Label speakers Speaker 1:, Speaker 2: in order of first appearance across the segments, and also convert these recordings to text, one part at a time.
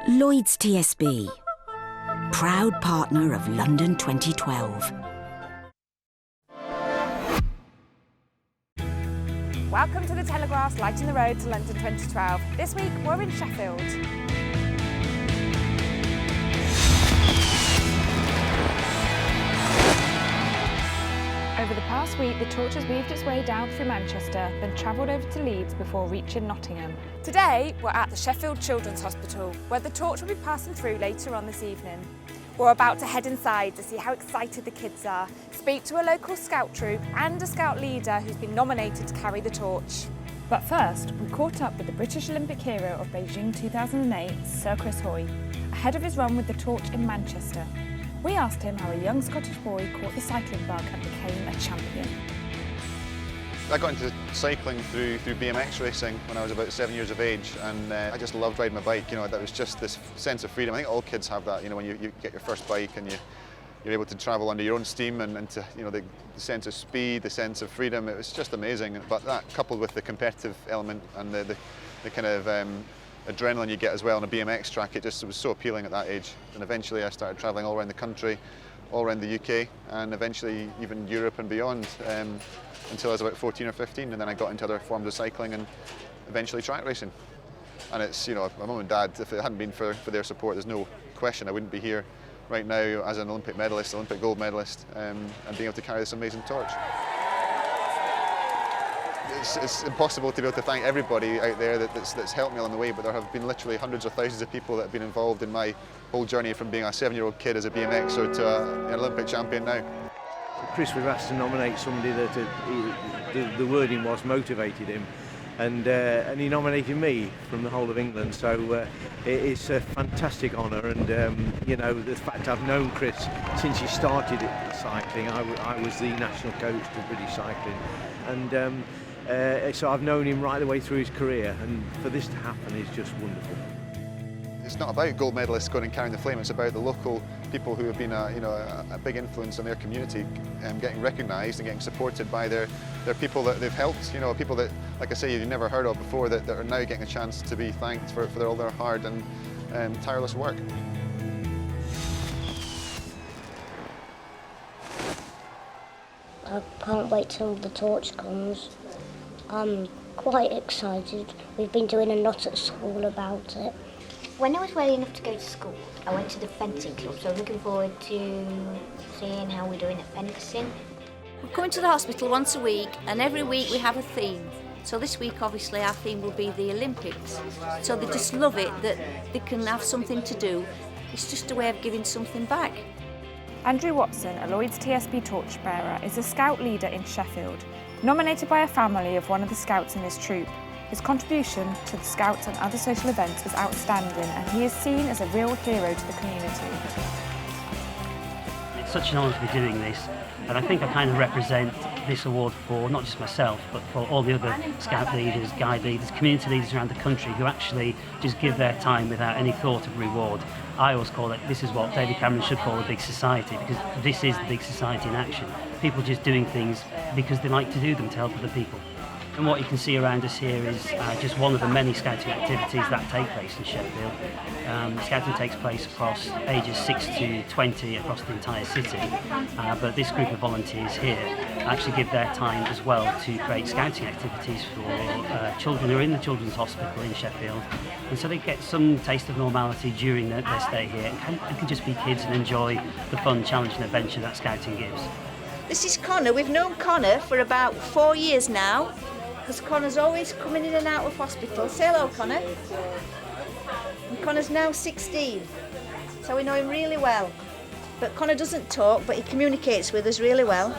Speaker 1: Lloyds TSB, proud partner of London 2012.
Speaker 2: Welcome to the Telegraph's Lighting the Road to London 2012. This week we're in Sheffield. Over the past week, the torch has weaved its way down through Manchester, then travelled over to Leeds before reaching Nottingham. Today, we're at the Sheffield Children's Hospital, where the torch will be passing through later on this evening. We're about to head inside to see how excited the kids are, speak to a local scout troop and a scout leader who's been nominated to carry the torch. But first, we caught up with the British Olympic hero of Beijing 2008, Sir Chris Hoy, ahead of his run with the torch in Manchester. We asked him how a young Scottish boy caught the cycling bug and became a champion.
Speaker 3: I got into cycling through BMX racing when I was about 7 years of age, and I just loved riding my bike. You know, that was just this sense of freedom. I think all kids have that. You know, when you get your first bike and you're able to travel under your own steam, and to, you know, the sense of speed, the sense of freedom. It was just amazing. But that, coupled with the competitive element and the kind of adrenaline you get as well on a BMX track, it was so appealing at that age. And eventually I started travelling all around the country, all around the UK, and eventually even Europe and beyond, until I was about 14 or 15, and then I got into other forms of cycling and eventually track racing. And it's, you know, my mum and dad, if it hadn't been for their support, there's no question I wouldn't be here right now as an Olympic medalist, Olympic gold medalist, and being able to carry this amazing torch. It's impossible to be able to thank everybody out there that's helped me along the way, but there have been literally hundreds of thousands of people that have been involved in my whole journey, from being a 7-year-old kid as a BMXer to an Olympic champion now.
Speaker 4: Chris was asked to nominate somebody that the wording was motivated him, and he nominated me from the whole of England. So it's a fantastic honour, and you know, the fact I've known Chris since he started cycling. I was the national coach for British cycling, and so I've known him right the way through his career, and for this to happen is just wonderful.
Speaker 3: It's not about gold medalists going and carrying the flame. It's about the local people who have been a big influence in their community, getting recognised and getting supported by their people that they've helped. You know, people that, like I say, you've never heard of before, that are now getting a chance to be thanked for all their hard and tireless work.
Speaker 5: I can't wait till the torch comes. I'm quite excited. We've been doing a lot at school about it.
Speaker 6: When I was well enough to go to school, I went to the fencing club, so I'm looking forward to seeing how we're doing at fencing.
Speaker 7: We're coming to the hospital once a week, and every week we have a theme. So this week, obviously, our theme will be the Olympics. So they just love it that they can have something to do. It's just a way of giving something back.
Speaker 2: Andrew Watson, a Lloyds TSB torchbearer, is a scout leader in Sheffield, nominated by a family of one of the scouts in his troop. His contribution to the Scouts and other social events is outstanding, and he is seen as a real hero to the community.
Speaker 8: It's such an honour to be doing this, and I think I kind of represent this award for not just myself, but for all the other Scout leaders, guide leaders, community leaders around the country who actually just give their time without any thought of reward. I always call it, this is what David Cameron should call a big society, because this is the big society in action. People just doing things because they like to do them to help other people. And what you can see around us here is just one of the many scouting activities that take place in Sheffield. Scouting takes place across ages 6 to 20 across the entire city, but this group of volunteers here actually give their time as well to create scouting activities for children who are in the Children's Hospital in Sheffield, and so they get some taste of normality during their stay here, and can just be kids and enjoy the fun, challenge and adventure that scouting gives.
Speaker 7: This is Connor. We've known Connor for about 4 years now, because Connor's always coming in and out of hospital. Say hello, Connor. And Connor's now 16, so we know him really well. But Connor doesn't talk, but he communicates with us really well.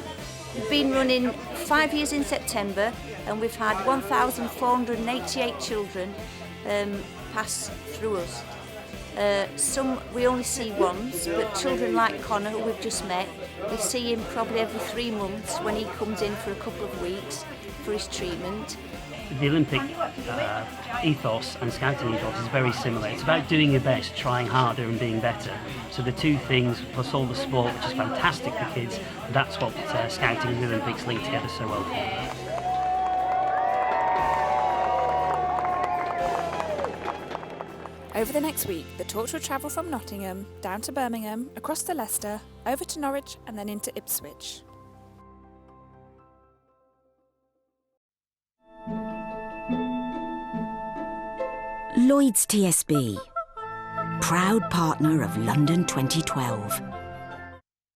Speaker 7: We've been running 5 years in September, and we've had 1,488 children pass through us. Some we only see once, but children like Connor, who we've just met, we see him probably every 3 months when he comes in for a couple of weeks for his treatment.
Speaker 8: The Olympic ethos and scouting ethos is very similar. It's about doing your best, trying harder and being better. So the two things, plus all the sport, which is fantastic for kids, that's what scouting and the Olympics link together so well.
Speaker 2: Over the next week, the torch will travel from Nottingham down to Birmingham, across to Leicester, over to Norwich and then into Ipswich.
Speaker 1: Lloyds TSB, proud partner of London 2012.